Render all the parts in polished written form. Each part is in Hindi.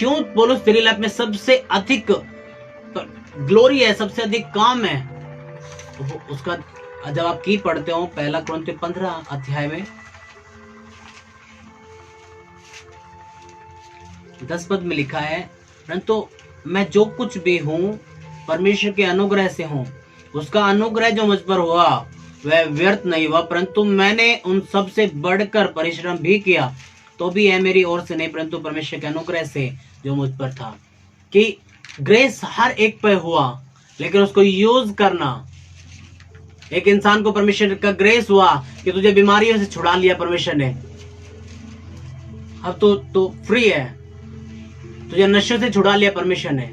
क्यों पौलुस तेरी लाइफ में सबसे अधिक ग्लोरी है, सबसे अधिक काम है? तो उसका जब आप की पढ़ते हो पहला कुरिन्थियों 15 अध्याय में 10 पद में लिखा है, परंतु मैं जो कुछ भी हूँ परमेश्वर के अनुग्रह से हूँ। उसका अनुग्रह जो मुझ पर हुआ वह व्यर्थ नहीं हुआ, परंतु मैंने उन सब से बढ़कर परिश्रम भी किया, तो भी यह मेरी ओर से नहीं परंतु परमेश्वर के अनुग्रह से जो मुझ पर था। कि ग्रेस हर एक पे हुआ, लेकिन उसको यूज करना। एक इंसान को परमेश्वर का ग्रेस हुआ कि तुझे बीमारियों से छुड़ा लिया परमेश्वर ने, अब तो फ्री है। तुझे नशे से छुड़ा लिया परमेश्वर ने,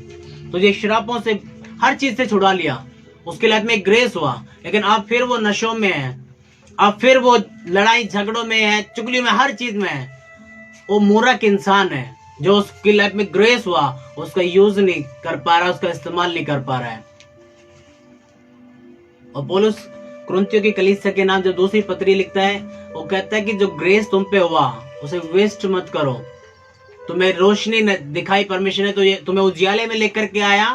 तुझे शराबों से, हर चीज से छुड़ा लिया। उसके लाइफ में ग्रेस हुआ, लेकिन अब फिर वो नशों में है, अब फिर वो लड़ाई झगड़ों में है, चुगली में, हर चीज में है। वो मूर्ख इंसान है जो उसकी लाइफ में ग्रेस हुआ उसका यूज नहीं कर पा रहा, उसका इस्तेमाल नहीं कर पा रहा है। और पौलुस कुरिन्थियों की कलीसिया के नाम जब दूसरी पत्री लिखता है, वो कहता है कि जो ग्रेस तुम पे हुआ उसे वेस्ट मत करो। तुम्हें रोशनी दिखाई परमेश्वर ने, तो ये तुम्हें उजियाले में लेकर के आया।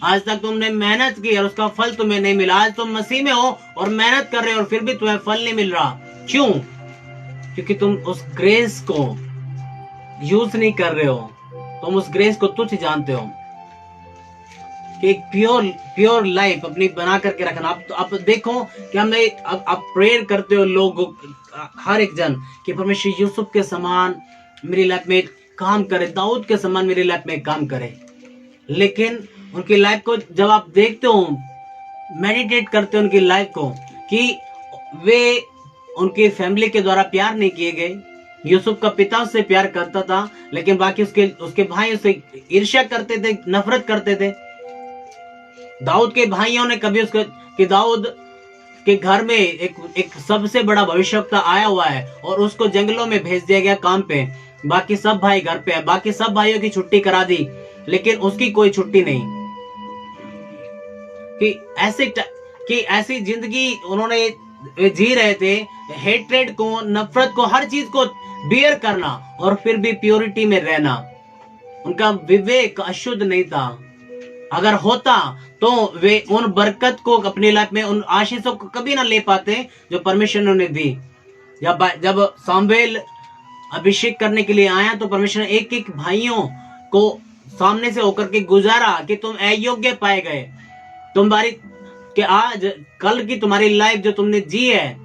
आज तक तुमने मेहनत की और उसका फल तुम्हें नहीं मिला। आज तुम मसीह में हो और मेहनत कर रहे हो और फिर भी तुम्हें फल नहीं मिल रहा। क्यों? क्योंकि तुम उस ग्रेस को यूज नहीं कर रहे हो, तुम उस ग्रेस को तुच्छ जानते हो। कि एक प्योर लाइफ अपनी बना करके रखना। आप देखो कि हमने आप प्रेयर करते हो लोग, हर एक जन, कि परमेश्वर यूसुफ के समान मेरी लाइफ में काम करे, दाऊद के समान मेरी लाइफ में काम करे। लेकिन उनकी लाइफ को जब आप देखते हो, मेडिटेट करते हो उनकी लाइफ को, कि वे उनकी फैमिली के द्वारा प्यार नहीं किए गए। यूसुफ का पिता उससे प्यार करता था, लेकिन बाकी उसके भाई उससे ईर्ष्या करते थे, नफरत करते थे। दाऊद के भाइयों ने कभी उसको, कि दाऊद के घर में एक सबसे बड़ा भविष्यवक्ता आया हुआ है और उसको जंगलों में भेज दिया गया काम पे, बाकी सब भाई घर पे है, बाकी सब भाइयों की छुट्टी करा दी, लेकिन उसकी कोई छुट्टी नहीं। कि ऐसी जिंदगी उन्होंने जी रहे थे, हेट्रेड को, नफरत को, हर चीज को बियर करना और फिर भी प्योरिटी में रहना। उनका विवेक अशुद्ध नहीं था। अगर होता तो वे उन बरकत को अपनी लाइफ में, उन आशीषों को कभी ना ले पाते जो परमेश्वर ने उन्हें दी। जब सामुएल अभिषेक करने के लिए आया तो परमेश्वर ने एक एक भाइयों को सामने से होकर के गुजारा कि तुम अयोग्य पाए गए, तुम्हारी कि आज कल की तुम्हारी लाइफ जो तुमने जी है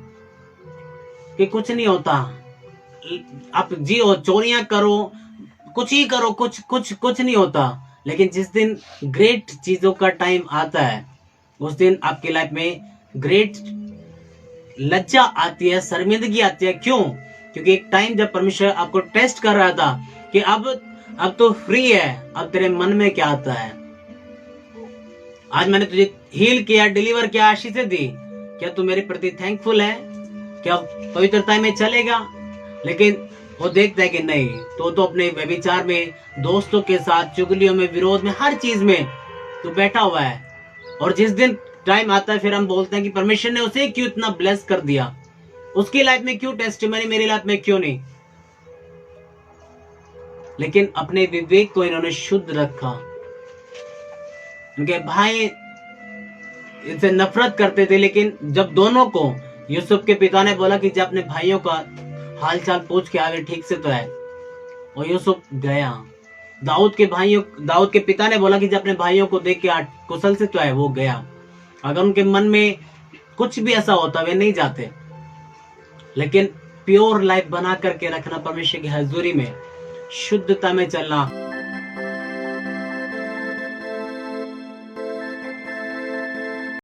कि कुछ नहीं होता। आप जियो, चोरियां करो, कुछ ही करो, कुछ नहीं होता। लेकिन जिस दिन ग्रेट चीजों का टाइम आता है, उस दिन आपकी लाइफ में ग्रेट लज्जा आती है, शर्मिंदगी आती है। क्यों? क्योंकि एक टाइम जब परमेश्वर आपको टेस्ट कर रहा था कि अब तो फ्री है, अब तेरे मन में क्या आता है। आज मैंने तुझे हील किया, डिलीवर किया, आशीषें दी, क्या तू मेरे प्रति थैंकफुल है? क्या पवित्रता में चलेगा? लेकिन वो देखता है कि नहीं, तो अपने व्यभिचार में, दोस्तों के साथ, चुगलियों में, विरोध में, हर चीज में तो बैठा हुआ है। और जिस दिन टाइम आता है फिर हम बोलते हैं कि परमेश्वर ने उसे क्यों इतना ब्लेस कर दिया, उसकी लाइफ में क्यों टेस्टिमनी, मेरी लाइफ में क्यों नहीं। लेकिन अपने विवेक को इन्होंने शुद्ध रखा। उनके भाई इनसे नफरत करते थे, लेकिन जब दोनों को यूसुफ के पिता ने बोला कि जब अपने भाइयों का हालचाल पूछ के आगे ठीक से तो है, और यूसुफ गया। दाऊद के पिता ने बोला कि जब अपने भाइयों को देख के कुशल से तो है, वो गया। अगर उनके मन में कुछ भी ऐसा होता वे नहीं जाते। लेकिन प्योर लाइफ बना करके रखना, परमेश्वर की हजूरी में शुद्धता में चलना।